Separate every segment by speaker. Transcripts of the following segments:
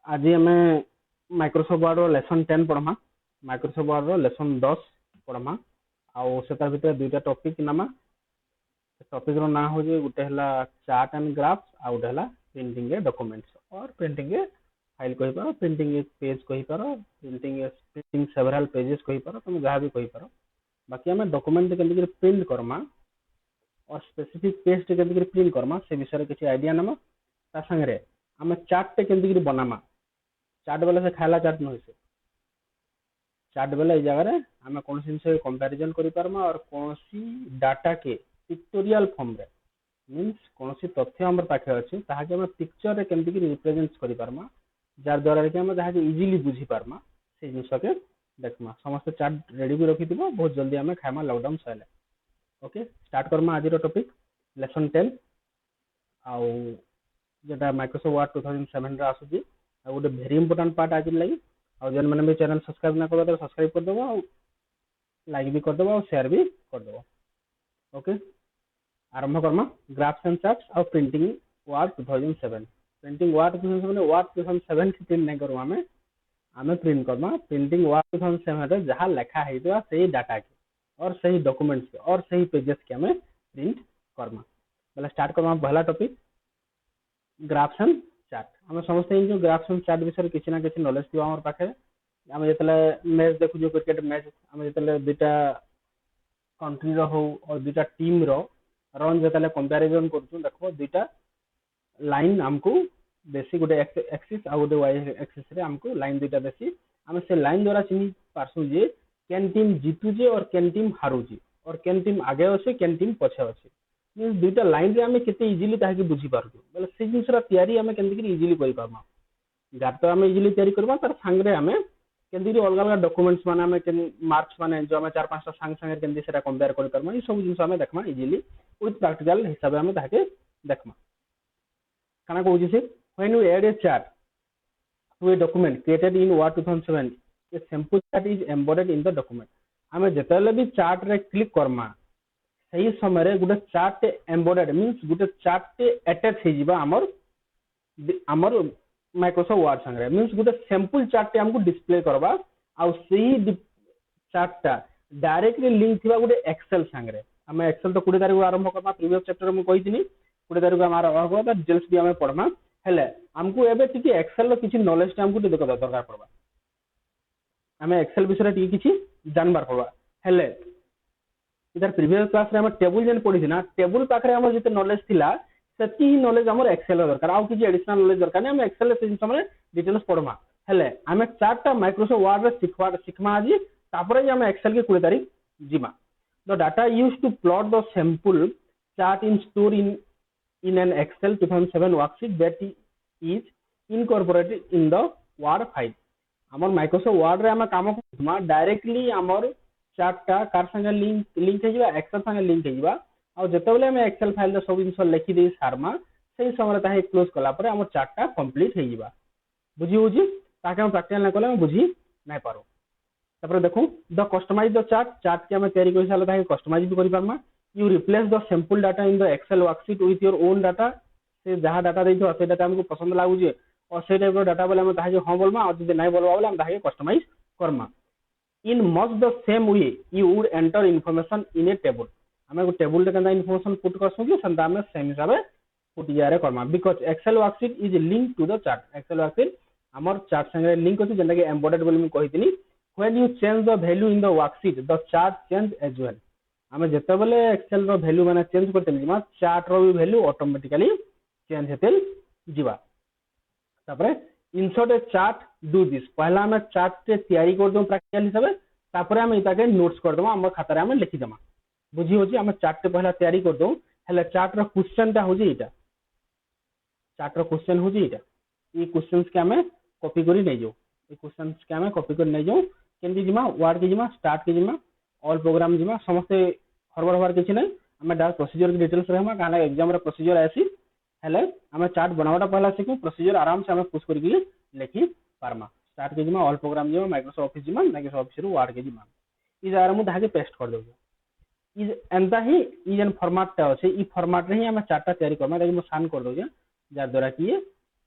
Speaker 1: आज आम Microsoft Word lesson 10 पढ़मा। माइक्रोसॉफ्ट वर्ड लेसन 10 पढ़मा। आउ से भीतर दुईटा टॉपिक नामा। टॉपिक रो ना हो गोटे है चार्ट एंड ग्राफ्स आ गोटे है प्रिंटिंग ए डॉक्यूमेंट्स और प्रिंटिंग ए फाइल कहि पारो, प्रिंटिंग ए पेज कहि पारो, प्रिंटिंग सेवरल पेजेस कहि पारो, तुम जहाँ भी कहि पारो। बाकी आम डॉक्यूमेंट केमती प्रिंट करमा और स्पेसिफिक पेज टे केमती प्रिंट करमा से विषय किसी आइडिया नमा। ता संगे आम चार्ट टे केमती बनामा। चार्ट बेले से खाला चार्ट नुहे से चार्ट बेले जगह आम कौन जिन कंपेरिजन कर और कौन डाटा के पिक्टोरियल फॉर्म रे मीन्स कौन तथ्य आम पाखे अच्छे ताकि पिक्चर रे केमती रिप्रेजेंट कर पारमा जार द्वारा कि आम जहाँ इजिली बुझी पारमा से जिनस के देखमा। समस्त चार्ट रेडी भी रखी बहुत जल्दी आम खाइमा लॉकडाउन सैले। ओके स्टार्ट करमा आज टॉपिक लेसन 10 आउ जेटा माइक्रोसॉफ्ट वर्ड 2007 रे आसुची आ गोटे वेरी इंपोर्टेंट पार्ट आज लगी। और जेन मैंने भी चैनल सब्सक्राइब ना कर सब्सक्राइब कर देबो और लाइक भी कर देबो और शेयर भी कर देबो। ओके आरंभ करमा ग्राफ्स एंड चार्ट्स और printing word 2007। Printing word 2007 word 2007 की प्रिंट नहीं करू आमे आमे प्रिंट करमा प्रिंटिंग वर्ड 2007 रे जहां लिखा हेतबा सही डाटा के और सही डॉक्यूमेंट्स के और सही पेजेस के हमें प्रिंट करमा। पहले स्टार्ट करमा पहला टॉपिक ग्राफ्स एंड चार्ट। आम समस्त जो ग्राफ्स एंड चार्ट विषय किसी ना किसी नॉलेज थी आम पाखे। आम जो मैच देखु क्रिकेट मैच आम जो दुईटा कंट्री हो और दुईटा टीम रन जो कंपेरिजन कर देख दुईटा लाइन आमको देसी गोटे एक्सिस आ गोटे वाई एक्सिस रे आमको लाइन दुईटा देसी आम से लाइन द्वारा चिन्ह पार्सु जे केन टीम जीतुजे और केन टीम हारुचे और केन टीम आगे अच्छे केन टीम पछे अच्छे मीन दुईटा लाइन रे आम के इजिली ताकि बुझी पार्छु बोले से जिनसर तैयारी आम केमती इजिली कर पारमा। गार तो आम इजिली तैयारी करबा तार संगे आम केमती अलग अलग डॉक्यूमेंट्स माने आम मार्क्स माने जो आम 4-5टा संग संगे केमती सेटा कंपेयर कर पारमा ई सब जिनस आम देखमा इजिली विथ प्रैक्टिकल हिसाब आम ताके देखमा। काना कहूची से when you add a chart to a document created in Word 2007 a sample chart is embedded in the document। आम जितेबाला भी चार्ट रे क्लिक करमा सही समय रे गोटे चार्ट एम्बेडेड मीन्स गोटे चार्ट अटैच हो जिबा हमर माइक्रोसॉफ्ट वर्ड संगे मीन्स गोटे सैंपल चार्ट हमको डिस्प्ले करबा आ सही चार्ट डायरेक्टली लिंक थिबा गोटे एक्सेल संगे। आम एक्सेल तो 20 तारिख आरंभ करबा प्रीवियस चैप्टर में कहिथिनी 20 तारिख आम आरंभ करबा डिटेल्स भी आम पढ़मा हेले हमको एबे टिके एक्सेल रो किछि नॉलेज हमको दरकार पड़बा। आम एक्सेल विषय टिके किछि जानबार पड़बा हेले इधर प्रीवियस क्लास रे हम टेबल जेन पढ़ी ना टेबल पाखरे हमर जते नॉलेज थिला सेति ही नॉलेज हमर एक्सेल रो दरकार आउ किछि एडिशनल नॉलेज दरकार नै। हम एक्सेल रे से समय डिटेल्स पढ़मा हेले आम चार्ट माइक्रोसॉफ्ट वर्ड रे सिखमा आज तापरे हम एक्सेल के 20 तारिख जिमा। The data used to plot the sample chart in store in an Excel 2007 worksheet that is incorporated in the Word file। हमर माइक्रोसॉफ्ट वर्ड रे हम काम करथमा डायरेक्टली हमर चार्ट टा कार संगे लिंक हे जिबा एक्सेल संगे लिंक हे जिबा और जतबेले हम एक्सेल फाइल रे सब जिंस लिखि दे सारमा सही समय ताहे क्लोज कला परे हमर चार्ट टा कंप्लीट हे जिबा। बुझी होजी ताके हम प्रैक्टिकल न कले हम बुझी नै पारो। तपर देखो द कस्टमाइज द चार्ट के हम तैयारी कर साला ताहे कस्टमाइज भी करि पारमा। You replace the sample data in the Excel worksheet with your own data। से जहाँ डाटा देइथो से डाटा हमको पसंद लागुजे और से टाइप रो डाटा बोले हम ताहे हां बोलमा और जदि नै बोलबा बोले हम ताहे कस्टमाइज करमा। In much the same way you would enter information in a table. हमें टेबल रे कंदा इन्फॉर्मेशन पुट करसु कि संता में सेम हिसाब पुट यारे करमा because Excel worksheet is link to the chart. Excel worksheet हमर चार्ट संगे लिंक होती जेंटा कि एम्बेडेड बोली मैं कहितनी। When you change the value in the worksheet the chart change as well. आम जिते बेले एक्सेल रो वैल्यू माने चेंज करते जिमा चार्ट रो भी वैल्यू ऑटोमेटिकली चेंज हेते जिबा। तापरे insert a chart do this पहला हम चार्ट के तैयारी कर दो प्रैक्टिकल हिसाब तापरे हम इता के नोट्स कर दो हम खाता रे हम लिखि देमा। बुझी होची हम चार्ट के पहला तैयारी कर दो हेले चार्ट रो क्वेश्चन ता होजी इटा चार्ट रो क्वेश्चन होजी इटा ई क्वेश्चंस के हम कॉपी करी नै जो ई क्वेश्चंस के हम कॉपी कर नै जो केंदी जिमा वर्ड के जिमा स्टार्ट के जिमा ऑल प्रोग्राम जिमा समस्त हरबर हरबर किछि नै हम डायरेक्ट प्रोसीजर के डिटेल्स रहमा काना एग्जाम रे प्रोसीजर आसी हेले हम चार्ट बनावटा पहला सिखु प्रोसीजर आराम से हम पुश करि के लिखि पारमा। स्टार्ट के जिमा ऑल प्रोग्राम जिमा माइक्रोसॉफ्ट ऑफिस जिमा माइक्रोसॉफ्ट ऑफिस रो वर्ड के जिमा ई जार मु धाके पेस्ट कर देबो। ई एंता ही ई जन फॉर्मेट ता अछि ई फॉर्मेट रे ही हम चार्ट ता तैयारी करमा ताकि मु सान कर दो जार द्वारा कि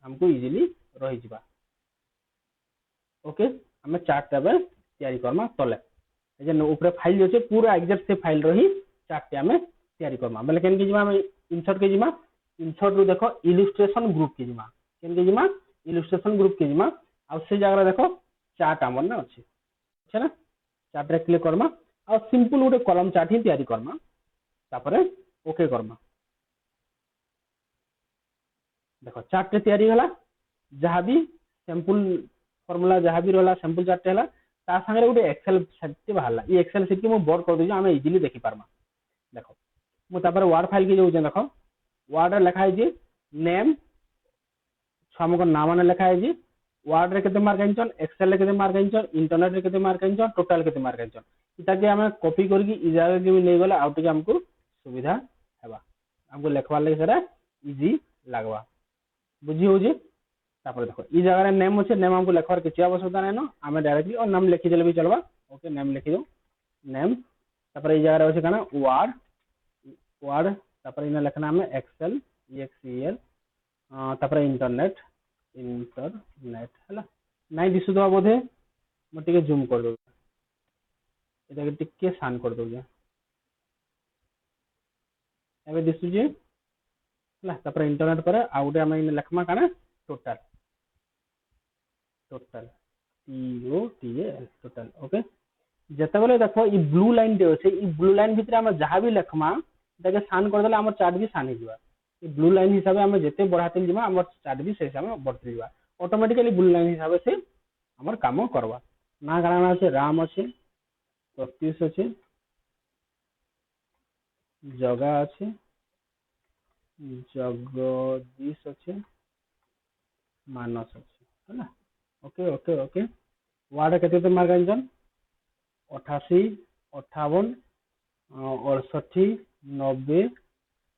Speaker 1: हमको इजीली रहि जिबा। ओके आम चार्ट तैयारी करमा तले जे ऊपर फाइल अच्छे पूरा एग्जैक्ट से फाइल रही चार्ट आम तैयारी करमा बेले केन के जिमा हम इंसर्ट के जिमा इंसर्ट रू देखो इलस्ट्रेशन ग्रुप के जिमा केन के जिमा इलस्ट्रेशन ग्रुप के जिमा आ से जगह देखो चार्ट आमर ना अच्छे अच्छा ना चार्ट रे क्लिक करमा आ सिंपल गोटे कलम चार्ट ही तैयारी करमा तापरे ओके करमा देखो चार्ट रे तैयारी होला जहाँ भी सैंपल फॉर्मूला जहाँ भी रहला सैंपल चार्ट है ता संगे गोटे एक्सेल शीट बाहर ये एक्सेल शीट की बोर्ड कर दूँ आम इजिली देखी पार्मा देखो मुझे वार्ड फाइल की जाऊँ देखो वार्ड रे लिखा है नेम छुआ नाम मैंने लिखा है वार्ड रे केते मार्क आइछन एक्सेल रे केते मार्क आइछन इंटरनेट रे केते मार्क आइछन टोटल केते मार्क आइछन इताके आम कॉपी करके इ जगह के भी नहीं गला आउ टिके हमको सुविधा हेबा हमको लिखवार लगे सेरा इजी लागवा बुझी हो जे तापर देखो इ जगह नेम अच्छे नेम हमको लिखवार किसी आवश्यकता नहीं न आम डायरेक्टली और नाम लिखी देले भी चलबा ओके नेम लिखी दो नेम तापर इ जगह अच्छे काना वार्ड वार्ड तापर इना लिखना हमें एक्सेल एक्सेल तापर इंटरनेट इंटरनेट है नाई दिशुवा बोधे मुझे जूम कर दो ये टिके सान कर दो एवं दिशुचे है इंटरनेट पर आउ गोटे आम लिखमा काना total total TOTAL total okay जिते बेले देखो ये ब्लू लाइन अच्छे ये ब्लू लाइन भितर आम जहाँ भी लिखमा ताके सान करदे आम चार्ट भी सान हो ब्लू लाइन हिसाब से आम जिते बढ़ाते जीमा आम चार्ट भी से हिसाब से बढ़ते जावा ऑटोमेटिकली ब्लू लाइन हिसाब से आम कम करवा ना कारण अच्छे राम अच्छे प्रत्युष अच्छे जगह अच्छे जगदीश अच्छे मानस अच्छे है ओके ओके ओके वार्ड के मार्क आंचन 88 58 68 90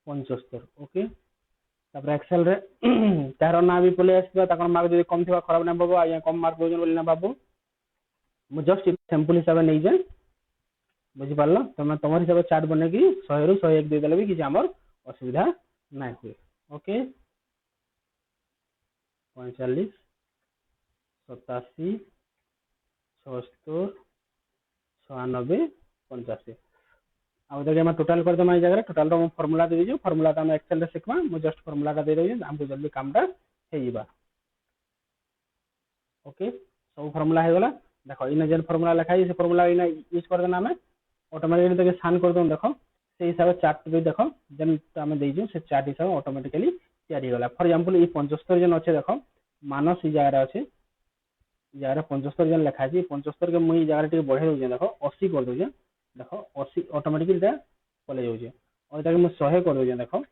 Speaker 1: 75 ओके तापर एक्सेल रे तार ना भी पले आसबा ताकर मार्क जदी कम थिबा खराब ना बाबू आ कम मार्क दोजन बोली ना बाबू मु जस्ट सैंपल हिसाब से नहीं जाए बुझी पारलो तुम तुम हिसाब से चार्ट बने की 100 रु 101 दे देले भी किसी हमर असुविधा नहीं हुए ओके 45 87 76 96 85 आउ देखिए मैं टोटल कर देमा जगह टोटल रो फार्मूला दे दीजिए फार्मूला तो हम एक्सेल रे सिखमा मु जस्ट फार्मूला का दे देबे हमको जल्दी कामटा हे जीबा ओके सब फार्मूला हे गला देखो इन जेन फार्मूला लिखा है से फार्मूला इन यूज कर देना हमें ऑटोमेटिकली तके स्कैन कर दो देखो से हिसाब से चार्ट भी देखो जेन हम दे जो से चार्ट हिसाब ऑटोमेटिकली तैयारी गला फॉर एग्जांपल ये 75 जेन अच्छे देखो मानस ई जगह अच्छे जगह 75 जेन लिखा है 75 के मुई जगह टिके बढ़े दो देखो 80 कर दो देखो 80 ऑटोमेटिकली पले जाऊे और इतना मुझे 100 कर दे देखो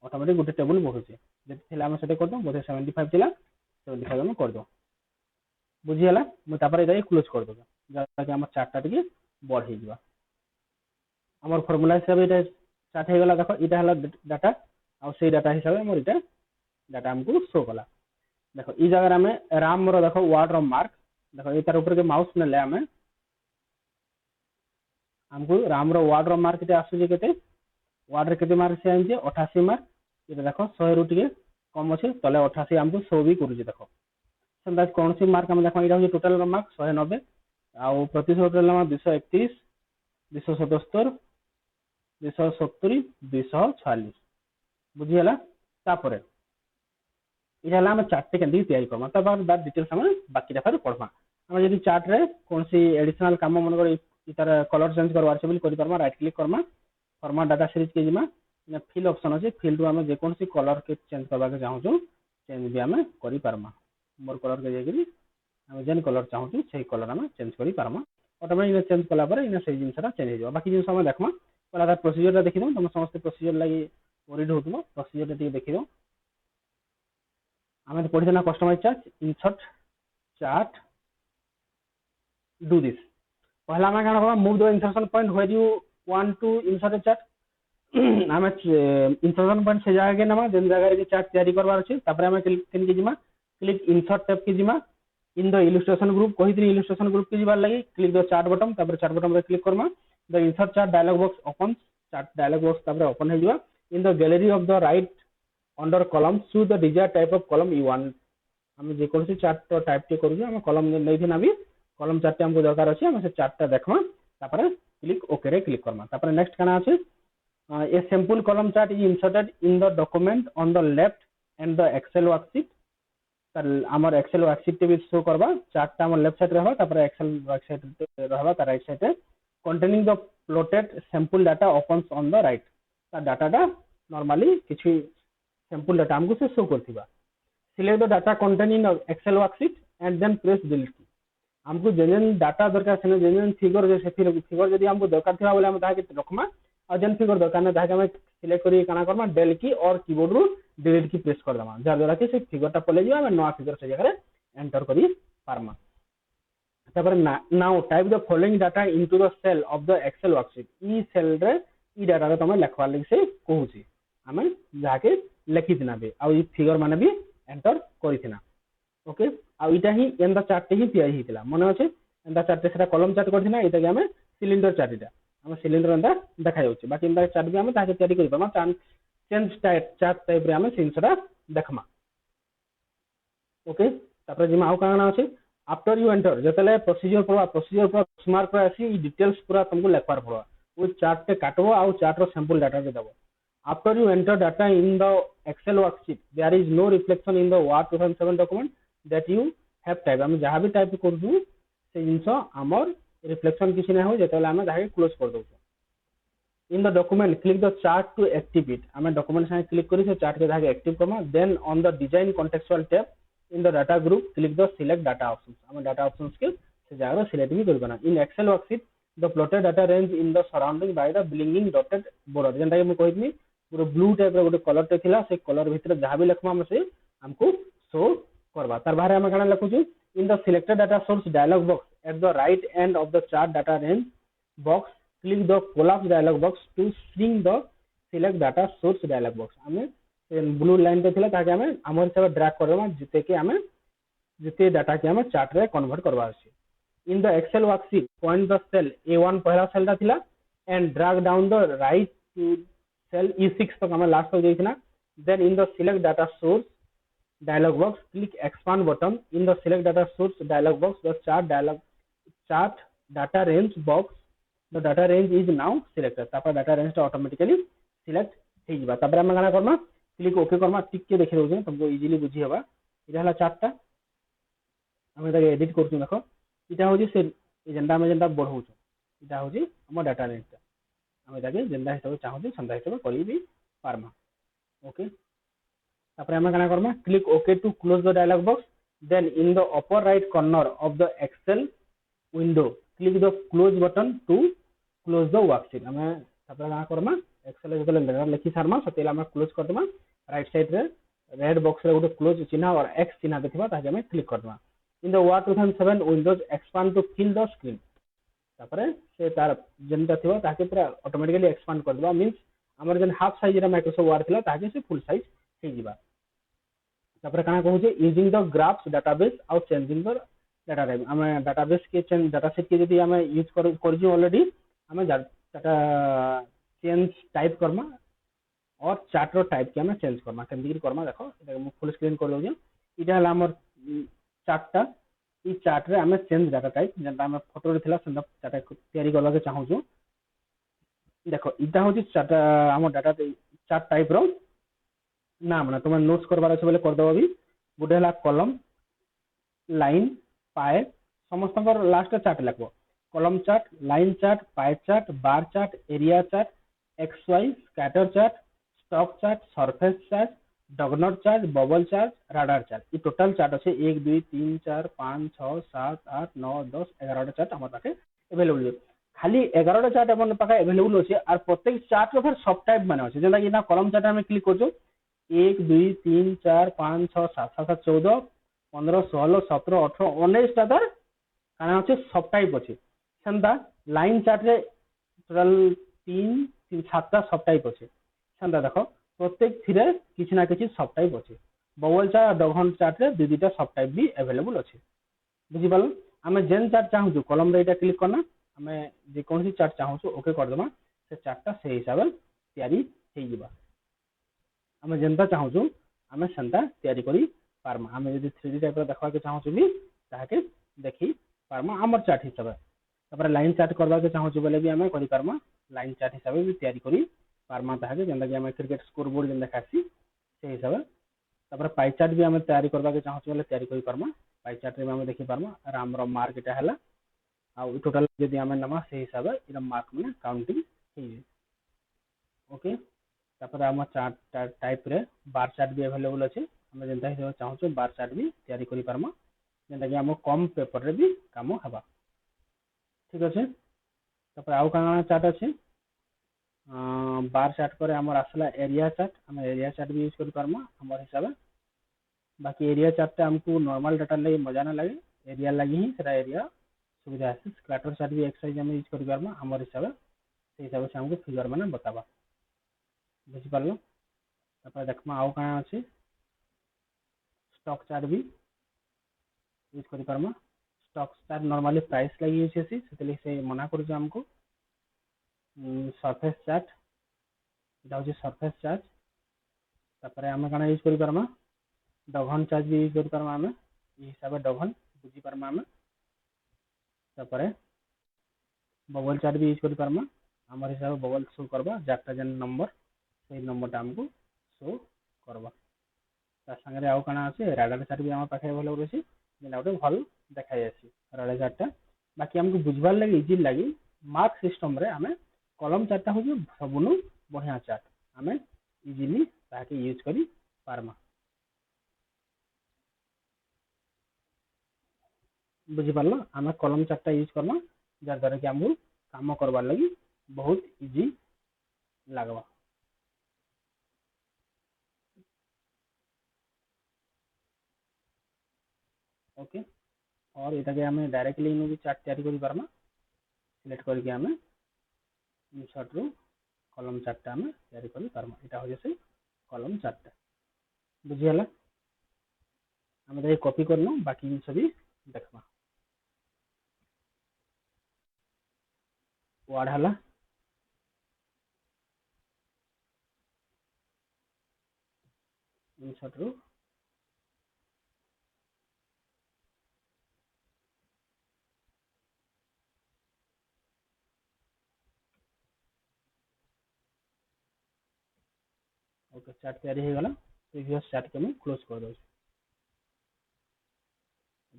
Speaker 1: ऑटोमेटिक गोटे टेबुल बढ़ुचे जब आम से कर दो बोधे 75 थिला 75 में कर दो बुझीगला मुझे क्लोज कर दो जहाँकि आम चार्टा टी बढ़ हो आम फर्मूला हिसाब से चार्ट हो गला देखो यहाँ डाटा आउ से डाटा हिसाब से मोर इटा डाटा आमको शो कला देखो ई जगह आम राम रो देखो वार्ड रो मार्क देखो ये तार ऊपर के माउस ने आम हमको राम रो वार्ड रो मार्क के आसुचे केते वार्ड रे केते मार्क से आइजे 88 मार्क ये देखो 100 रु टिके कम अच्छे तले 88 हमको शो भी करूचे देखो संदा कौन सी मार्क हम देखो इटा टोटल मार्क 190 आउ प्रतिशत टोटल 231 277 270 246 बुझीगला तापरे इला हम चार्ट के तैयारी करमा तब डिटेल्स हम बाकी देखा पढ़मा हम जब चार्ट रे कौन सी एडिशनल काम मन कर इतार कलर चेंज करवार से बोली Karma right click Karma format data series के जिमा फिल ऑप्शन अच्छे फिल रु हम जेकोसी कलर के चेंज करवा के चाहूँ चेंज भी आम कर पार्मा मोर कलर के जाकि आम जेन कलर चाहूँ से कलर आम चेंज कर पार्मा ऑटोमेटिक चेंज कलापर इन से जिनसा चेंज हो बाकी जिन देखमा पहला प्रोसीजर देखी दो तुम समस्त प्रोसीजर लगी वरीड हो प्रोसीजर देखी दो आम पढ़ी देना customise chart insert chart do this पहला मैं क्या move the insertion point where you want to insert a chart आम इंसर्शन पॉइंट से जगह के नामा जेन जगह के चार्ट तैयारी करवार अछि तापर आम क्लिक जिमा क्लिक इंसर्ट टैब के जिमा इन द इलस्ट्रेशन ग्रुप कही इलस्ट्रेशन ग्रुप के जिबार लगी क्लिक द चार्ट बटन तापर चार्ट बटन रे क्लिक करमा the insert chart dialog box open chart dialog box तापर ओपन हो जावा in the gallery of the right under column choose the desired type of column you want आम जेको chart तो type टे करूँ आम कलम नहीं भी कलम चार्ट हमको दरकार अच्छे आम से चार्टा देखमा क्लिक ओके रे क्लिक करमा नेक्स्ट काना अच्छे a simple column chart is inserted in the document on the left and the excel worksheet आमर एक्सेल वर्कशीट भी शो करबा चार्ट आम लेफ्ट साइड रहबा तापर एक्सेल वर्कशीट रहबा ता right side containing the plotted sample data opens on the right ता data normally किछि सैंपल डाटा हमको से show करथिबा select the data contained in the excel worksheet and then press delete key हमको जेन data दरकार से जेन figure जे figure जदी हमको दरकार थिबा बोले हम ताके रखमा और जेन फिगर दरकार ना ताके हम सिलेक्ट करी काना करमा डेल की और कीबोर्ड रु डिलीट की प्रेस कर दमा जार द्वारा कि से फिगर टा पले जिबा हम नया फिगर से जगह एंटर करी पारमा तापर now type the following data into the cell of the Excel worksheet ई सेल रे ई डाटा रे तमे लिखवा लगी से कहूची हम जाके लिखि दिना बे आ ई फिगर माने भी एंटर करिथिना ओके आ इटा ही एंदा चार्ट ही तैयारी हितला मने अछि एंदा चार्ट सेटा कॉलम चार्ट करथिना इटा के हम सिलिंडर चार्ट इटा हम सिलिंडर एंदा देखा जाउची बाकी एंदा चार्ट भी हम ताके तैयारी करि परमा चेंज चार्ट टाइप रे हम सिनसरा देखमा ओके तापर जिमा आउ काना अछि आफ्टर यू एंटर जतले प्रोसीजर पर स्मार्ट पर आसी डिटेल्स पूरा तुमको लिखवार पड़ो वो चार्ट पे काटबो आ चार्ट रो सैंपल डाटा दे दबो after you enter data in the Excel worksheet there is no reflection in the Word 2007 document that you have type हम जहां भी टाइप करजु से जिंस हमर रिफ्लेक्शन किछि नै हो जतले हम जाके क्लोज कर दउ in the document click the chart to active it हम डॉक्यूमेंट से क्लिक करी से चार्ट के जाके एक्टिव करमा then on the design contextual tab in the data group click the select data options हम data options के से जाकर select भी करबना in excel worksheet the plotted data range in the surrounding by the blinking dotted border जेंटा कि हम कहितनी पूरा blue type रो गोटे colour टे थिला से कलर भीतर जहां भी लिखमा हम से हमको शो करबा तार बारे हम काना लिखु छु in the selected data source dialog box at the right end of the chart data range box click the collapse dialog box to shrink the select data source dialog box हमें blue line पे थिला ताकि हमें हमर से drag करबा जते कि हमें जते डाटा के हमें चार्ट रे कन्वर्ट करबा अछि in the Excel worksheet point the cell A1 पहला सेल दा थिला and drag down the right to cell E6 तक हमें लास्ट तक देखिना then in the select data source dialog box click expand button in the select data source dialog box the chart data range box the data range is now selected तापर data range automatically select हे जिबा तापर हम गाना करना click okay Karma टिक देखे दउछे तुमको easily बुझी हबा इटा हला चार्टटा हम एटा एडिट करछु देखो इटा होजी से एजेंडा में जेंडा बढ़ौ छु इटा होजी हम डाटा रेंजटा हम एटा के जेंडा हिसाब चाहू संदा हिसाब करी भी पारमा ओके तापर हम गाना करमा click okay to close the dialog box then in the upper right corner of the Excel window click the close button to close the worksheet हम तापर गाना करमा एक्सेल जतले लेटर लिखि सारमा सतेला हम क्लोज कर दमा राइट साइड रे रेड बॉक्स रे गोटे क्लोज चिन्ह और एक्स चिन्ह देखिबा ताके हम क्लिक कर दमा in the Word 2007 windows expand to fill the screen तापर से तार जेंटा थिबा ताके पूरा ऑटोमेटिकली एक्सपांड कर दबा मींस हमर जन हाफ साइज रे माइक्रोसॉफ्ट वर्ड थिला ताके से फुल साइज हे जिबा तापर काना कहू जे यूजिंग द ग्राफ्स डाटाबेस और चेंजिंग द डाटा टाइप हम डाटाबेस के चेंज डाटा सेट के यदि हम यूज कर ऑलरेडी हम डाटा चेंज टाइप करमा और चार्ट रो टाइप के हम चेंज करमा केमदी करमा देखो एटा फुल स्क्रीन कर दउ इटा हला हमर चार्टटा ई चार्ट रे हम चेंज डाटा टाइप जेंटा हम फोटो रे थिला संदा डाटा तैयारी करबा के चाहू छु देखो इटा होची चार्ट हम डाटा चार्ट टाइप रो नाम ना तुम नोट्स करबार अछि बोले कर दबो भी गुटे हला कॉलम लाइन पाए समस्त लास्ट चार्ट लिखबो column chart line chart pie chart bar chart area chart XY scatter chart stock chart surface chart doughnut chart bubble chart radar chart ये टोटल चार्ट अच्छे 1 2 3 4 5 6 7 8 9 10 11 चार्ट हमारे पाखे available है खाली 11 chart अपन पाखे available अछि और प्रत्येक चार्ट रो फिर सब टाइप माने अछि जेना कि ना कॉलम चार्ट में क्लिक करजो 1 2 3 4 5 6 7 7 14 15 16 17 18 19 टा तर काना अछि सब टाइप अछि संदा लाइन चार्ट रे टोटल 3 7टा सब टाइप अछि संदा देखो प्रत्येक थिरे किछ ना किछ सब टाइप अछि बबल चार्ट डगन चार्ट रे दुटा सब टाइप भी अवेलेबल अछि बुझि पालो हमें जेन चार्ट चाहू छु कॉलम रे एटा क्लिक करना हमें जे कोन सी चार्ट चाहू छु ओके कर दमा से चार्टटा से हिसाब तैयारी हे जिबा हमें जेनता चाहू छु हमें संता तैयारी करी पारमा आमे यदि 3D टाइप देखा के चाहूँ भी ताके देखी पारमा हमर चार्ट हिसाब तापर लाइन चार्ट करबा के चाहूँ बोले भी आमे करि पारमा लाइन चार्ट हिसाब भी तैयारी करी पारमा ताके जेंदा कि आमे क्रिकेट स्कोर बोर्ड जेंदा खासी से हिसाब तापर पाई चार्ट भी आमे तैयारी करबा के चाहूँ बोले तैयारी करि पारमा पाई चार्ट रे आमे देखि पारमा आर हमर मार्क एटा हला आ टोटल यदि आमे नमा से हिसाब इरा मार्क माने काउंटिंग हे ओके तापर आम चार्ट टाइप रे बार चार्ट भी अवेलेबल अछि हमें जेंता हिसाब चाहूँ बार चार्ट भी तैयारी करि पारमा जेंता कि हम कम पेपर रे भी काम हबा ठीक अछि तापर आउ काना चार्ट अछि बार चार्ट पर हमर आसला एरिया चार्ट हम एरिया चार्ट भी यूज करि पारमा हमर हिसाब बाकी एरिया चार्ट हमको नॉर्मल डाटा लगे मजा ना लगे एरिया लगी ही सेटा एरिया सुविधा है स्कैटर चार्ट भी एक्सरसाइज हम यूज करि पारमा हमर हिसाब से हिसाब से हमको फिगर माने बताबा बुझि पारलो तापर देखमा आउ काना अछि स्टॉक चार्ट भी यूज करि पारमा स्टॉक चार्ट नॉर्मली प्राइस लगी यूज हेसी सेतले से मना करू जे हमको सरफेस चार्ट एटा होची सरफेस चार्ट तापर हम काना यूज करि पारमा डगन चार्ट भी यूज करि पारमा हम ई हिसाब डगन बुझि पारमा हम तापर बबल चार्ट भी यूज करि पारमा हमर हिसाब बबल शो करबा जाटा जन नंबर से नंबर टा हमको शो करबा ता संगे आउ काना अछि राडार चार्ट भी हमर पाखे अवेलेबल अछि जेना ओटे भल देखाइ अछि राडार चार्ट बाकी हमको बुझबार लागि इजी लागि मार्क सिस्टम रे हमें कॉलम चार्ट हो सबुनु बढ़िया चार्ट हमें इजीली ताके यूज करि पारमा बुझि पारलो हमें कॉलम चार्ट यूज करना जार द्वारा कि हमको काम करबार लागि बहुत इजी लागबा ओके और इटा के हमें डायरेक्टली इनो भी चार्ट तैयारी करि पारमा सिलेक्ट करके हमें इंसर्ट रो कॉलम चार्ट हमें तैयारी करि पारमा इटा हो जैसे कॉलम चार्ट बुझी हला हमें दे कॉपी करनो बाकी इन सभी देखबा वर्ड हला इंसर्ट रो ओके चार्ट तैयारी हो गला प्रीवियस चार्ट के मैं क्लोज कर दो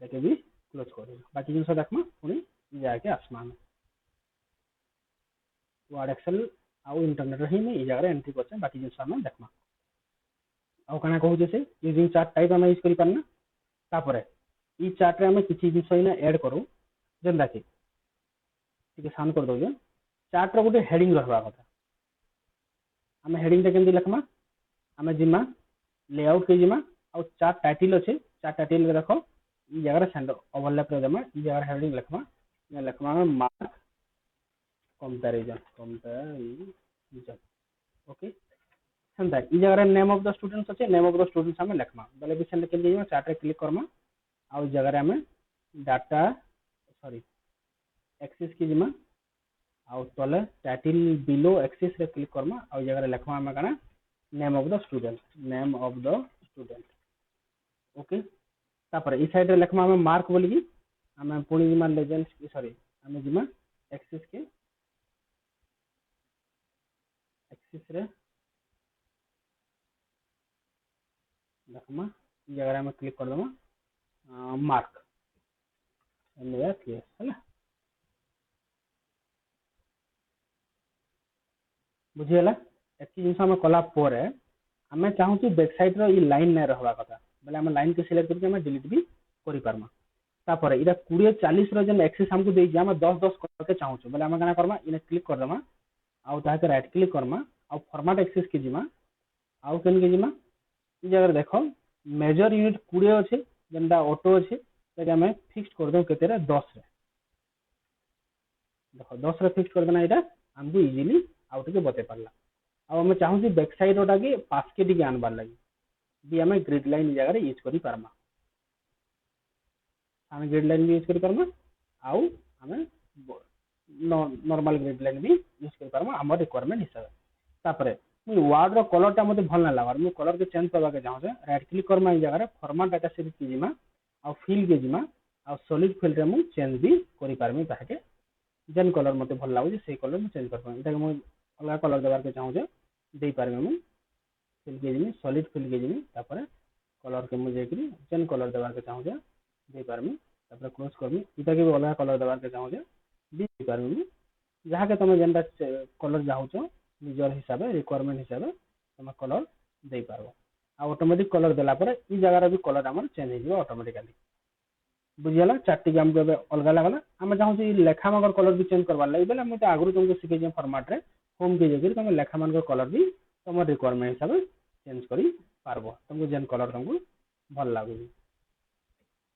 Speaker 1: एटा भी क्लोज कर दो बाकी जिन देखमा पुनी जाके आसमा वर्ड एक्सेल आउ इंटरनेट ही में ई जगह एंट्री करछे बाकी जिन हम देखमा आउ काना कहू जैसे यूजिंग चार्ट टाइप हम यूज करि पारना तापरे ई चार्ट रे हम किछि विषय ना ऐड करू जेंदा कि ठीक शान कर दो जे चार्ट रो गोटे हेडिंग रहबा कथा हम हेडिंग टा केंदी लिखमा हम जिमा लेआउट के जिमा और चार्ट टाइटल अच्छे चार्ट टाइटल के देखो ई जगह सेंटर ओवरलैप रे देमा ई जगह हेडिंग लिखमा या लिखमा मार्क कंपैरिजन ओके सेंदा ई जगह नेम ऑफ द स्टूडेंट्स अच्छे नेम ऑफ द स्टूडेंट्स हम लिखमा बोले कि सेंटर के जिमा चार्ट रे क्लिक करमा और जगह हम डाटा सॉरी एक्सेस की जिमा और तले टाइटल बिलो एक्सेस रे क्लिक करमा और जगह लिखमा हम काना name of the student okay तापर ई साइड रे लिखमा हम मार्क बोली हम पुणी जिमा लेजेंड्स सॉरी हम जिमा एक्सेस के एक्सेस रे लिखमा ई जगह हम क्लिक कर दमा मार्क एंड क्लियर हैला बुझिएला एति जिनस हम कला पोरे हमें चाहू कि बैक साइड रो ई लाइन नै रहबा कथा बोले हम लाइन के सिलेक्ट करके हम डिलीट भी करि पारमा तापर इरा 20 40 रो जन एक्सेस हमको देई जे हम 10 10 करके चाहू बोले हम काना करमा इने क्लिक कर दमा आउ ताके राइट क्लिक करमा आउ फॉर्मेट एक्सेस के जिमा आउ केन के जिमा ई जगह देखो मेजर यूनिट 20 अछि जेंदा ऑटो अछि ताके हम फिक्स कर दो केते रे 10 रे देखो 10 रे फिक्स कर देना इटा हमको इजीली आउट के बते पारला अब हम चाहूँ बैक साइड ओटा के पास के टी आनबार लगी भी हमें ग्रिड लाइन जगह यूज करि पारमा हमें ग्रिड लाइन भी यूज करि पारमा आउ हमें नॉर्मल ग्रिड लाइन भी यूज करि पारमा हमर रिक्वायरमेंट हिसाब तापरे मुझे वार्ड रो कलर टा मते भल ना लागर मु कलर के चेंज करबा के चाहू राइट क्लिक करमा ई जगह फॉर्मेट डाटा सीरीज के जिमा आ फिल के जिमा आ सॉलिड फिल रे मु चेंज भी करि पारमी ताके जेन कलर मते भल लागु से कलर मु चेंज कर पारमी इटा मु अलग कलर देबार के चाहू दे पारमी मु फिल के जिमी सॉलिड फिल के जिमी तापर कलर के मु जेकरी जेन कलर देबार के चाहू दे पारमी तापर क्लोज करमी इटा के अलग कलर देबार के चाहू दे पारमी मु जहाँ के तुम जेनटा कलर चाहूच निजर हिसाब से रिक्वायरमेंट हिसाब से तुम कलर दे पारबो आ ऑटोमेटिक कलर देला पर ई जगह भी कलर हमर चेंज हो जिवो ऑटोमेटिकली बुझियला चारटी के हमको अलग लगला हम चाहूँ लेखा मगर कलर भी चेंज करवार लगे बोले मुझे आगु तुमको शिखे फॉर्मेट रे होम के जगह तुम लेखा मान कलर भी तुम रिक्वायरमेंट हिसाब से चेंज कर पारबो तुमको जेन कलर तुमको भल लगुच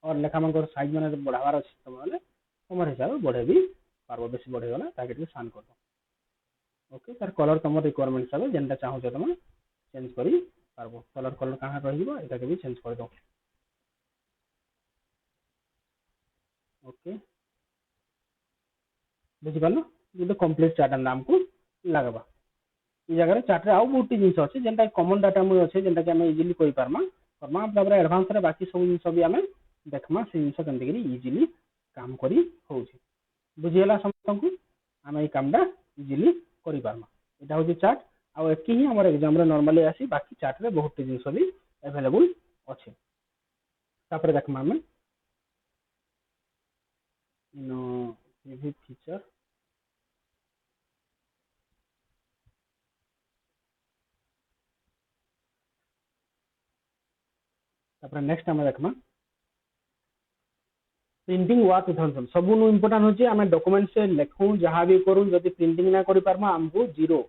Speaker 1: और लेखा मान साइज मैंने बढ़ावार अच्छे तुम तुम हिसाब से बढ़े भी पारबो बेसी बढ़ेगला ताकि शान कर दो ओके तार कलर तुम रिक्वायरमेंट हिसाब से जेनटा चाहूँ तुम चेंज कर पारबो कलर कलर कहाँ रही भी चेंज कर दो ओके बुझिपाल ये कंप्लीट चार्ट नाम को लगवा ये जगह चार्ट आउ बहुत जिन अच्छे जेनटा कमन डाटा मुझे अच्छे जेनटा कि इजिली कर पार्मा करमा तापर एडवांस रे बाकी सब जिन भी आम देखमा से जिन केमती इजिली काम करी होउछि बुझिगला समस्त को आम ये कामटा इजिली कर पार्मा एटा होछि चार्ट आउ एक ही हमर एग्जाम रे नॉर्मली आसी बाकी चार्ट रे बहुत जिन भी अवेलेबल अच्छे तापर देखमा आम नो प्रीव्यू फीचर तापर नेक्स्ट आम देखमा प्रिंटिंग वाट 2000 सब नु इम्पोर्टेंट होची आम डॉक्यूमेंट से लिखू जहाँ भी करूँ जब प्रिंटिंग ना करि पारमा हमको जीरो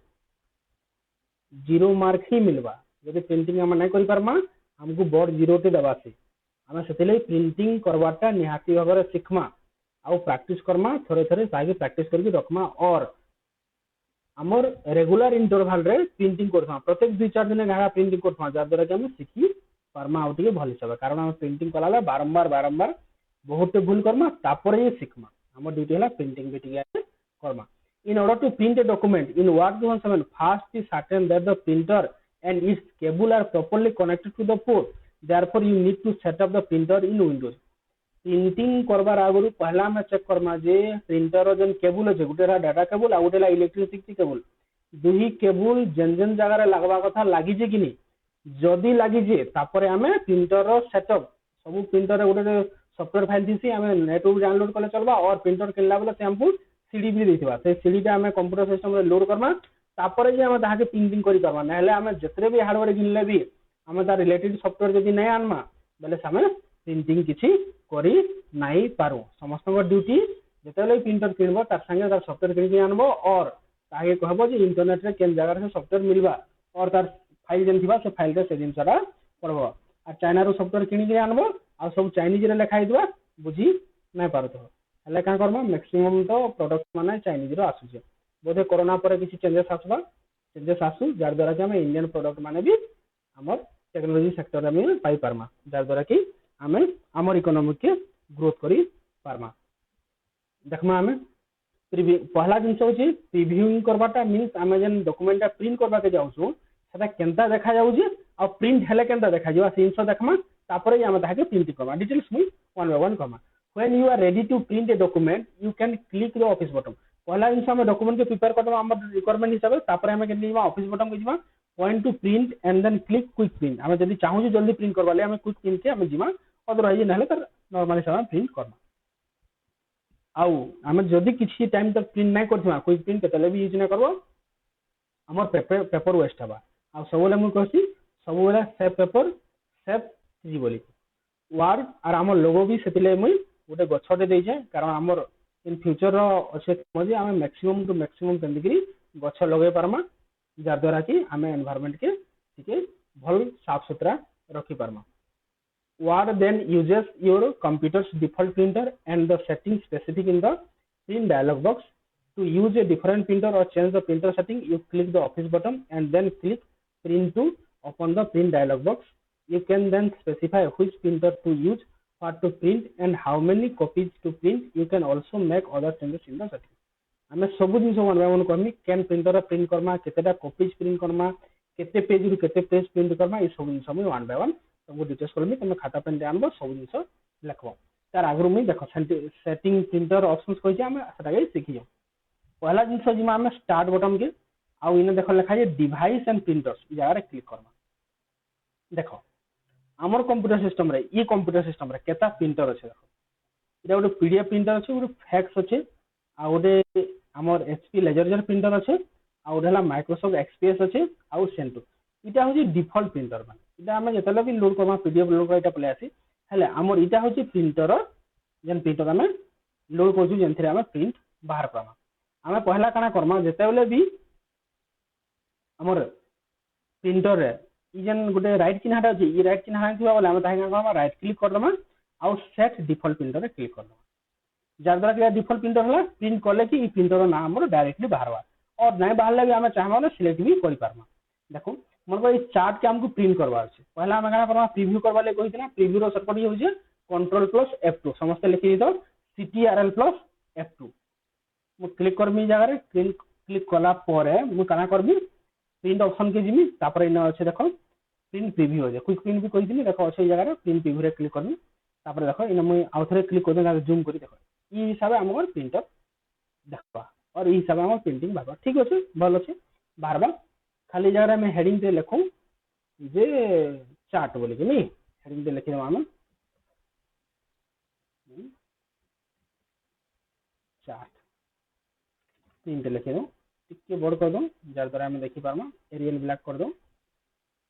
Speaker 1: मार्क ही मिलवा जब प्रिंटिंग आम नहीं करि पारमा हमको बड़ जीरो टे दबा से आम से प्रिंटिंग करवाटा निहाती भाव शिखमा आउ प्रैक्टिस करमा थोड़े थोड़े ताकि प्रैक्टिस करके रखमा और आमर रेगुलर इंटरवल रे प्रिंटिंग करथमा प्रत्येक 2-4 दिन गाड़ा प्रिंटिंग करथमा जार द्वारा कि हम शिखी पारमा आउ टिके भल हिसाब कारण हम प्रिंटिंग कला बारंबार बारंबार बहुत भूल करमा तापर ही शिखमा हम ड्यूटी है प्रिंटिंग भी टिके Karma in order to print a document in Word 2007 first is certain that the printer and its cable are properly connected to the port therefore you need to set up the printer in Windows printing करबार आगु पहला में check करमा जे printer जन cable अच्छे गोटे data cable आ गोटे इलेक्ट्रिसिटी केबल दुही केबल जेन जेन जगह लगवा कथा लगी कि नहीं जदि लगी तापर आम प्रिंटर सेटअप सब प्रिंटर गोटे सॉफ्टवेयर फाइल थी आम नेट डाउनलोड कले चलवा और प्रिंटर किनला बेले से हमको सीडी भी देथिबा से सीडी टा आम कंप्यूटर सिस्टम रे लोड करबा तापर जे हम ताके प्रिंटिंग करि करबा नहले आम जतरे भी हार्डवेयर किनले भी आम तार रिलेटेड सॉफ्टवेयर जदि नहीं आनमा बेले से प्रिंटिंग किछि करि नाही पारो समस्त ड्यूटी जेतेले प्रिंटर किनबो तार संगे तार सॉफ्टवेयर किनि आनबो और ताके कहबो जे इंटरनेट रे केन जगह से सॉफ्टवेयर मिलबा और तार फाइल जन थिबा से फाइल रे से जिनसरा पड़बो आ चाइना रो सॉफ्टवेयर किनि के आनबो आ सब चाइनीज रे लिखा हितबा बुझी नै पारतो हले का करबा मैक्सिमम तो प्रोडक्ट माने चाइनीज रो आसुचे बोधे कोरोना पर किछि चेंजेस आसबा चेंजेस आसु जार द्वारा कि हम इंडियन प्रोडक्ट माने भी हमर टेक्नोलॉजी सेक्टर में पाई पारमा जार द्वारा कि आम आमर इकोनॉमी के ग्रोथ करी पारमा देखमा आम पहला जिन होची प्रीव्यूइंग करबाटा मींस आम जेन डॉक्यूमेंट प्रिंट करबा के जाउछु सेटा केनता देखा जाउजे और प्रिंट हेले केनता देखा जावा से जिन देखमा तापर आम ताके प्रिंट करबा डिटेल्स मुई वन बाय वन करबा when you are ready to print a document you can click the Office button पहला जिन हम डॉक्यूमेंट के प्रिपेयर करबा हमर रिक्वायरमेंट हिसाब तापर आम के जीवा ऑफिस बटन के जीवा point to print and then click quick print आम जदी चाहू जल्दी प्रिंट करबा ले आम क्विक प्रिंट के आम जीवा अदरवाइज नहले तर नॉर्मली सब प्रिंट करबा आउ आम जदी किछि टाइम तक प्रिंट नहीं करथमा क्विक प्रिंट केतले भी यूज न करबो हमर पेपर वेस्ट हबा आ सबले मु कहसी सबले सेफ पेपर सेफ थ्री बोली वार्ड और आम लोगो भी सेतिले मुई गोटे गछटे दे जाए कारण आमर इन फ्यूचर अच्छे मजे आम मैक्सिमम टू मैक्सिमम केंदिकरी गछ लगे पारमा जार द्वारा कि आम एनवायरनमेंट के टिके भल साफ सुथरा रखी पारमा Word then uses your computer's default printer and the settings specific in the print dialog box. To use a different printer or change the printer setting, you click the office button and then click print to open the print dialog box. You can then specify which printer to use, what to print and how many copies to print. You can also make other changes in the setting. आम सब जिन one by one करमी कैन printer print करमा केतेटा copies print करमा केते page रु केते पेज प्रिंट करबा ई सब जिंस मुई वन बाय वन तुमको डिटेल्स करमी तुम खाता पेन रे आनबो सब जिंस लिखबो तार आगु मुई देखो सेटिंग प्रिंटर ऑप्शंस कहि हम सेटा के सिखि जाऊ पहला जिंस जिमा हम स्टार्ट बटन के आउ इने देखो लिखा है डिवाइस एंड प्रिंटर्स ई जगह रे क्लिक करबा देखो हमर कंप्यूटर सिस्टम रे ई कंप्यूटर सिस्टम रे केता प्रिंटर अछि देखो इटा गोटे पीडीएफ प्रिंटर अछि गोटे फैक्स अछि आ गोटे हमर एचपी लेजर प्रिंटर अछि आ गोटे हला माइक्रोसॉफ्ट एक्सपीएस अछि आ सेंटू इटा होची डिफॉल्ट प्रिंटर माने इटा हम जतले भी लोड करबा पीडीएफ लोड कर इटा पले आसी हेले हमर इटा होची प्रिंटर जन प्रिंटर हम लोड करजु जेनथरे हम प्रिंट बाहर करबा हम पहला काना करबा जतेबेले भी हमर प्रिंटर रे ई जन गोटे राइट चिन्हटा अछि ई राइट चिन्ह हांथिबा बोले हम ताहि का राइट क्लिक कर दमा आउ सेट डिफॉल्ट प्रिंटर रे क्लिक कर दमा जार द्वारा कि डिफॉल्ट प्रिंटर हला प्रिंट करले कि ई प्रिंटर नाम हमर डायरेक्टली बाहरवा और नहीं बाहर लगे हम चाहबा ना सिलेक्ट भी करि पारमा देखो मोर को ई चार्ट के हमको प्रिंट करबा अछि पहला हम काना करबा प्रीव्यू करबा ले कहितना प्रीव्यू रो शॉर्टकट ये होजे कंट्रोल प्लस F2 समस्त लिखि दो CTRL प्लस F2 मु क्लिक करमी जगह रे क्लिक कला परे मु काना करबी प्रिंट ऑप्शन के जिमी तापर इन अछि देखो प्रिंट प्रीव्यू हो जे क्विक प्रिंट भी कहि दिनी देखो अछि जगह रे प्रिंट प्रीव्यू रे क्लिक करमी तापर देखो इन मु आउथरे क्लिक कर देना जूम करी देखो ई हिसाब हमर प्रिंटर देखबा और ई हिसाब हमर प्रिंटिंग बाबा ठीक अछि भल अछि बार बार खाली जगह में हेडिंग पे लिखूं जे चार्ट बोली कि नहीं हेडिंग पे लिखि हम चार्ट प्रिंट लिखि दो टिके बड़ कर दो जार द्वारा हम देखि पारमा एरियल ब्लैक कर दो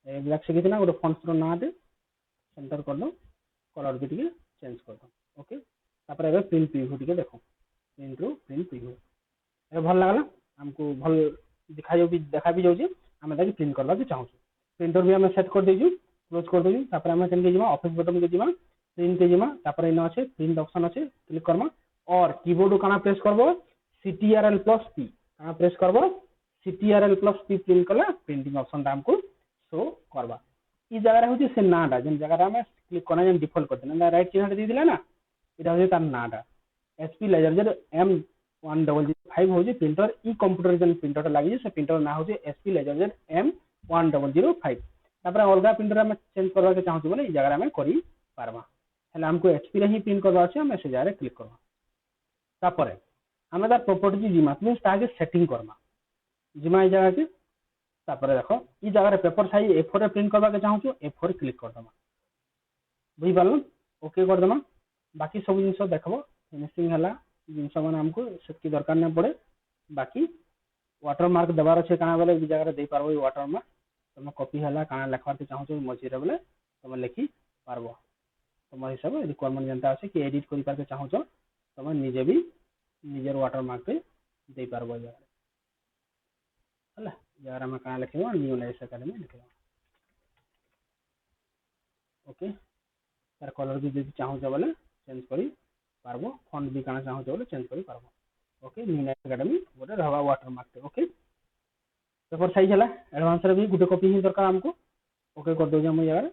Speaker 1: ए ब्लैक से कितना गोटे फॉन्ट्स रो नाम दे सेंटर कर दो कलर भी टिके चेंज कर दो ओके तापर एबे प्रिंट प्रीव्यू टिके देखो प्रिंट रो प्रिंट प्रीव्यू ए भल लागला हमको भल देखा भी जाउची हम ताकि प्रिंट करबा के चाहू प्रिंटर भी हम सेट कर देजू क्लोज कर देजू तापर हम केन के जिमा ऑफिस बटन के जिमा प्रिंट के जिमा तापर इन अछि प्रिंट ऑप्शन अछि क्लिक करमा और कीबोर्ड काना प्रेस करबो CTRL प्लस P काना प्रेस करबो CTRL प्लस P प्रिंट कला प्रिंटिंग ऑप्शन हमको शो करबा ई जगह रे होची से नाडा जन जगह रे हम क्लिक करना जन डिफॉल्ट कर देना राइट चिन्ह दे दिला ना इटा होची तार नाडा HP लेजर M1005 होची प्रिंटर ई कंप्यूटर जन प्रिंटर लागि से प्रिंटर ना होची HP लेजर M1005 तापर अलगा प्रिंटर हम चेंज करबा के चाहू बोले ई जगह रे हम करी पारबा हेले हमको HP रे ही प्रिंट करबा अछि हम से जगह रे क्लिक करबा तापर हम तार प्रॉपर्टी जिमा मींस ताके सेटिंग करबा जिमा ई जगह के तापर देखो ई जगह रे पेपर साइज A4 रे प्रिंट करबा के चाहू A4 क्लिक कर दमा बुझी पारलो ओके कर दमा बाकी सब जिंस देखबो फिनिशिंग हला जिंस माने हमको सेटकी दरकार न पड़े बाकी वाटर मार्क दबार अछि काना बोले ई जगह रे दे पारबो वाटर मार्क तुम कॉपी हला काना लिखबार के चाहू मझी रे बोले तुम लिखि पारबो तुम हिसाब रिक्वायरमेंट जनता अछि कि एडिट करि पार के चाहू तुम निजे भी निजर वाटर मार्क पे दे पारबो जगह हला जगह में काना लिखबो न्यू लाइफ एकेडमी लिखबो ओके तार कलर भी जदि चाहू बोले चेंज करी पारबो फॉन्ट भी काना चाहू बोले चेंज करी पारबो ओके न्यू लाइफ एकेडमी गोटे रहबा वाटर मार्क पे ओके पेपर साइज हला एडवांस रे भी गुटे कॉपी ही दरकार हमको ओके कर दो जे हम यार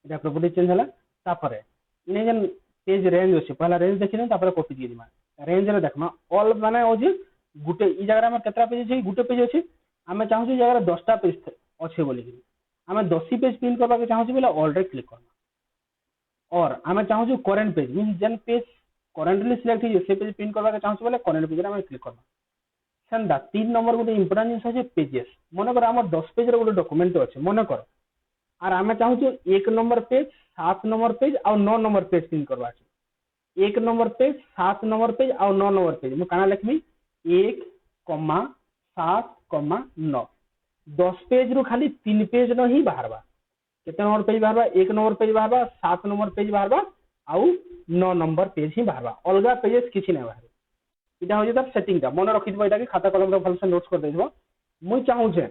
Speaker 1: इटा प्रॉपर्टी चेंज हला तापर इने जन पेज रेंज अछि पहला रेंज देखिने तापर कॉपी दिए दिमा रेंज रे देखमा ऑल माने हो जे गुटे ई जगह में केतरा पेज अछि गुटे पेज अछि हम चाहू छी जगह 10 टा पेज अछि बोली हम 10 पेज प्रिंट करबा के चाहू छी बोले ऑल रे क्लिक करना और हम चाहू छी करंट पेज मीन जन पेज करंटली सिलेक्ट हो से पेज प्रिंट करबा के चाहू छी बोले करंट पेज रे हम क्लिक करना संदा 3 नंबर गोटे इंपोर्टेंट जिंस अछि पेजेस मन कर हम 10 पेज रे गोटे डॉक्यूमेंट अछि मन कर और हम चाहू छी 1 नंबर पेज 7 नंबर पेज और 9 नंबर पेज प्रिंट करबा अछि 1 नंबर पेज 7 नंबर पेज और 9 नंबर पेज मु काना लिखमी 1, 7, 9 10 पेज रु खाली 3 पेज न ही बाहरबा केते नंबर पेज बाहरबा 1 नंबर पेज बाहरबा 7 नंबर पेज बाहरबा आउ 9 नंबर पेज ही बाहरबा अलगा पेजेस किछि नै बाहर इटा हो जे सेटिंग का मन रखि दिबो इटा के खाता कलम रे भल से नोट्स कर देबो मु चाहू छे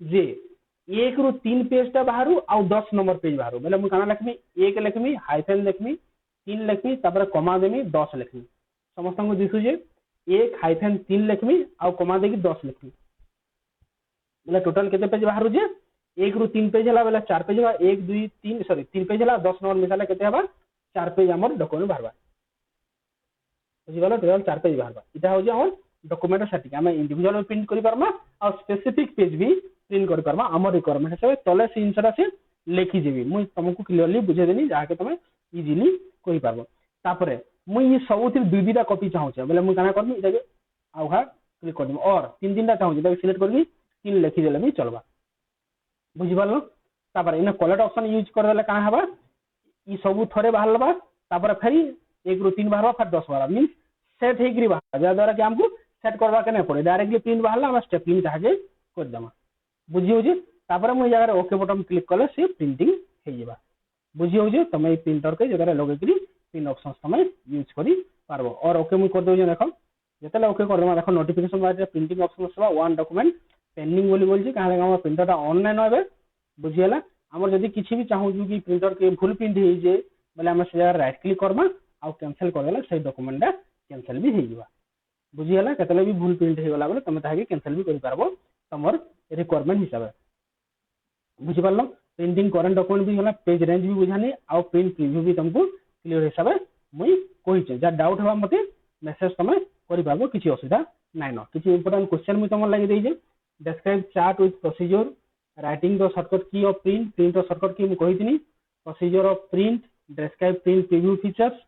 Speaker 1: जे 1 रु 3 पेज ता बाहरु आउ 10 नंबर पेज बाहरु मतलब मु काना लिखमी 1 लिखमी हाइफेन लिखमी 3 लिखमी तापर कमा देमी 10 लिखमी समस्त को दिसु जे 1-3 लिखमी आउ कमा देकी 10 लिखमी बोले टोटल केते पेज बाहरु जे 1 रु 3 पेज हला बोले 4 पेज बा 1 2 3 सॉरी 3 पेज हला 10 नंबर मिसाले केते हबा 4 पेज हमर डॉक्यूमेंट बाहरबा बुझी गलो टोटल 4 पेज बाहरबा इटा हो जे हमर डॉक्यूमेंट सेटिंग आम इंडिविजुअल प्रिंट कर पारमा आ स्पेसिफिक पेज भी प्रिंट कर पारमा हमर रिक्वायरमेंट हिसाब से तले से जिनसा से लिखि जेबी मुई तुमको क्लियरली बुझे देनी जहा के तुम इजीली कहि पारबो तापरे मुई ये सब थी दुई दुईटा कॉपी चाहूचे बोले मुई काना करबी इटा आउहा क्लिक कर और तीन तीन टा चाहूचे इटा सिलेक्ट करबी तीन लिखि देले भी चलबा बुझि पारलो तापर इने कलेक्ट ऑप्शन यूज कर देले काना हबा ई सब थरे बाहरलबा तापर फेरी 1 ରୁ 3 बाहरबा फिर 10 बाहर मींस सेट हेकरी बाहर जा द्वारा कि हमको सेट करबा के नहीं पड़े डायरेक्टली प्रिंट बाहरला हम स्टेपलिंग ताके कर दमा बुझी होजी तापर मुई जगह ओके बटन क्लिक कले से प्रिंटिंग हे जेबा बुझी होजी तमे प्रिंटर के जगह लगे करी प्रिंट ऑप्शंस तमे यूज करी पारबो और ओके मुई कर दो जे देखो जेतले ओके कर दमा देखो नोटिफिकेशन बारे प्रिंटिंग ऑप्शन सबा वन डॉक्यूमेंट पेंडिंग बोली बोलजी काहे हम प्रिंटर ता ऑनलाइन होबे बुझियला हमर जदी किछि भी चाहू कि प्रिंटर के फुल प्रिंट हे जे बोले हम से जगह राइट क्लिक करबा आ कैंसिल कर देला से डॉक्यूमेंट ता कैंसिल भी हे जेबा बुझियला केतले भी भूल प्रिंट हे वाला बोले तमे ताके कैंसिल भी करि पारबो तमर रिक्वायरमेंट हिसाब बुझि पारलो प्रिंटिंग करंट डॉक्यूमेंट भी होला पेज रेंज भी बुझानी आ प्रिंट प्रीव्यू भी तुमको क्लियर हिसाब मुई कहि छै जा डाउट हवा मते मेसेज तमे करि पारबो किछि असुविधा नाइ न किछि इंपोर्टेंट क्वेश्चन मुई तमर लागि देइ जे describe chart with procedure writing the shortcut key of print the shortcut key मु कहितनी procedure of print describe print preview features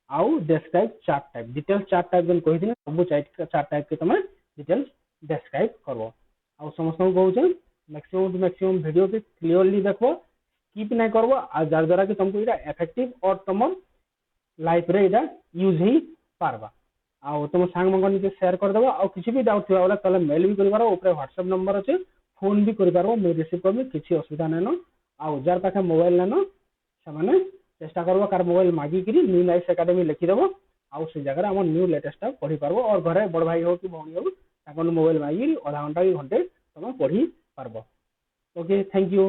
Speaker 1: आउ describe chart type detail chart type जन कहितनी सब चार्ट टाइप के तमे डिटेल्स डिस्क्राइब करबो आउ समस्त को कहू छै मैक्सिमम टू मैक्सिमम वीडियो के क्लियरली देखो स्किप नहीं करबो आ जार द्वारा कि तुमको इटा इफेक्टिव और तुम लाइफ रे इटा यूज ही पारबा आ तुम सांग मंगन के शेयर कर देबो आ किछि भी डाउट थिबा वाला तले मेल भी करि पारो ऊपर व्हाट्सएप नंबर अछि फोन भी करि पारो मैं रिसीव करबी किछि असुविधा नै न आ जार पाखे मोबाइल नै न समाने चेष्टा करबो कार मोबाइल मागी करी न्यू लाइफ एकेडमी लिखि देबो आ से जगह हम न्यू लेटेस्ट पढ़ी पारबो और घरे बड़ भाई हो कि भौणी हो ताकन मोबाइल मागी आधा घंटा कि घंटे तुम पढ़ी पारबो ओके थैंक यू।